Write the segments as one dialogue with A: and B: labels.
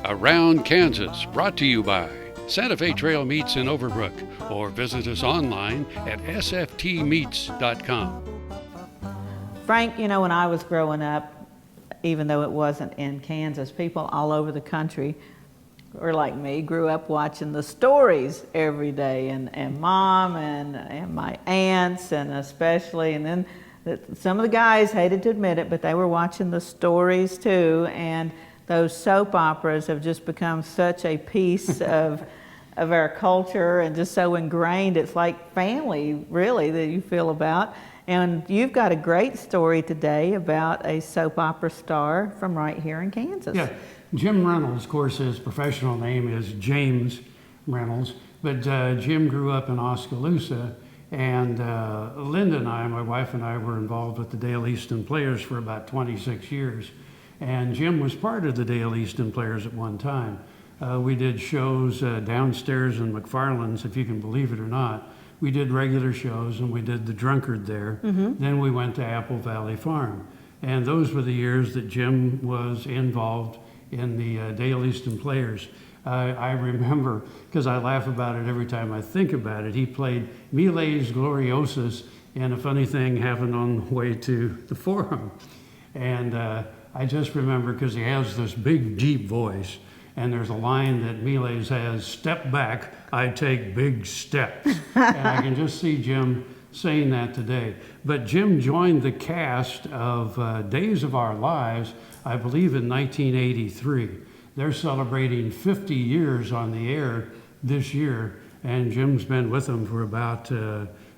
A: Around Kansas, brought to you by Santa Fe Trail Meats in Overbrook, or visit us online at sftmeats.com.
B: Frank, you know, when I was growing up, even though it wasn't in Kansas, people all over the country, or like me, grew up watching the stories every day, and Mom and my aunts, and especially, and then some of the guys hated to admit it, but they were watching the stories too, and those soap operas have just become such a piece of our culture and just so ingrained. It's like family, really, that you feel about. And you've got a great story today about a soap opera star from right here in Kansas.
C: Yeah, Jim Reynolds, of course, his professional name is James Reynolds, but Jim grew up in Oskaloosa, and Linda and I, my wife and I, were involved with the Dale Easton Players for about 26 years. And Jim was part of the Dale Easton Players at one time. We did shows downstairs in McFarland's, if you can believe it or not. We did regular shows, and we did the Drunkard there. Then we went to Apple Valley Farm. And those were the years that Jim was involved in the Dale Easton Players. I remember, because I laugh about it every time I think about it, he played Miles Gloriosus, and a funny thing happened on the way to the Forum. And I just remember, because he has this big, deep voice, and there's a line that Miles has, "Step back, I take big steps." And I can just see Jim saying that today. But Jim joined the cast of Days of Our Lives, I believe in 1983. They're celebrating 50 years on the air this year, and Jim's been with them for about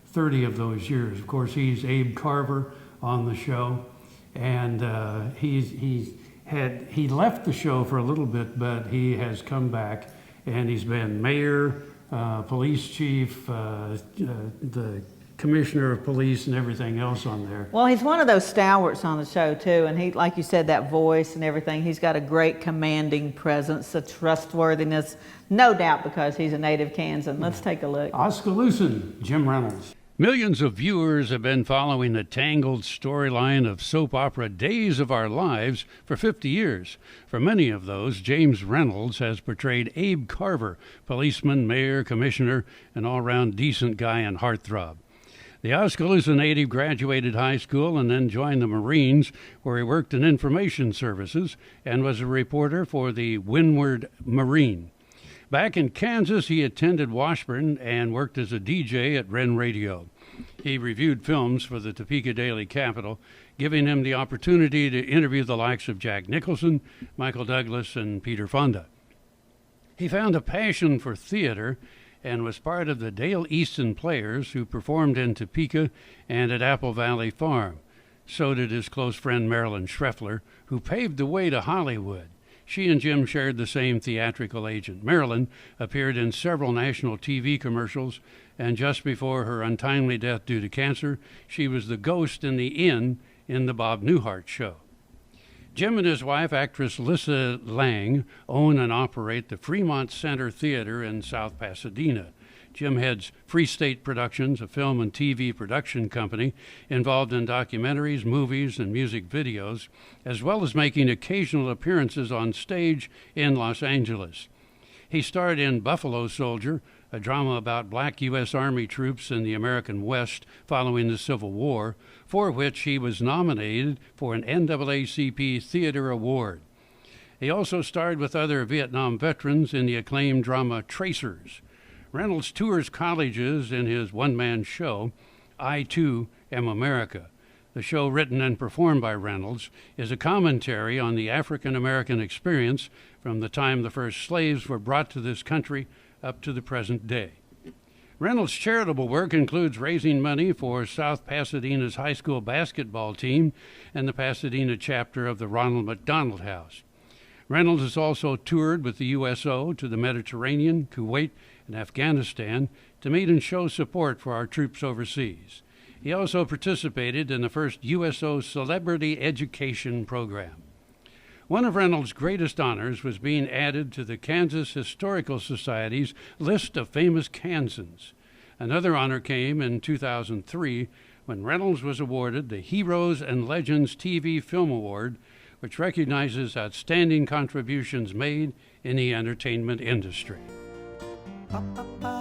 C: 30 of those years. Of course, he's Abe Carver on the show. And he left the show for a little bit, but he has come back, and he's been mayor, police chief, the commissioner of police, and everything else on there.
B: Well, he's one of those stalwarts on the show too, and he, like you said, that voice and everything, he's got a great commanding presence, a trustworthiness, no doubt, because he's a native Kansan. Let's take a look.
C: Oskaloosan, Jim Reynolds.
A: Millions of viewers have been following the tangled storyline of soap opera Days of Our Lives for 50 years. For many of those, James Reynolds has portrayed Abe Carver, policeman, mayor, commissioner, an all-round decent guy and heartthrob. The Oskaloosa native graduated high school and then joined the Marines, where he worked in information services and was a reporter for the Windward Marine. Back in Kansas, he attended Washburn and worked as a DJ at Wren Radio. He reviewed films for the Topeka Daily Capital, giving him the opportunity to interview the likes of Jack Nicholson, Michael Douglas, and Peter Fonda. He found a passion for theater and was part of the Dale Easton Players, who performed in Topeka and at Apple Valley Farm. So did his close friend Marilyn Schreffler, who paved the way to Hollywood. She and Jim shared the same theatrical agent. Marilyn appeared in several national TV commercials, and just before her untimely death due to cancer, she was the ghost in the inn in the Bob Newhart Show. Jim and his wife, actress Lissa Lang, own and operate the Fremont Center Theater in South Pasadena. Jim heads Free State Productions, a film and TV production company involved in documentaries, movies, and music videos, as well as making occasional appearances on stage in Los Angeles. He starred in Buffalo Soldier, a drama about black U.S. Army troops in the American West following the Civil War, for which he was nominated for an NAACP Theater Award. He also starred with other Vietnam veterans in the acclaimed drama Tracers. Reynolds tours colleges in his one-man show, I Too Am America. The show, written and performed by Reynolds, is a commentary on the African-American experience from the time the first slaves were brought to this country up to the present day. Reynolds' charitable work includes raising money for South Pasadena's high school basketball team and the Pasadena chapter of the Ronald McDonald House. Reynolds has also toured with the USO to the Mediterranean, Kuwait, and Afghanistan to meet and show support for our troops overseas. He also participated in the first USO Celebrity Education Program. One of Reynolds' greatest honors was being added to the Kansas Historical Society's list of famous Kansans. Another honor came in 2003 when Reynolds was awarded the Heroes and Legends TV Film Award, which recognizes outstanding contributions made in the entertainment industry.
D: Ba, ba, ba.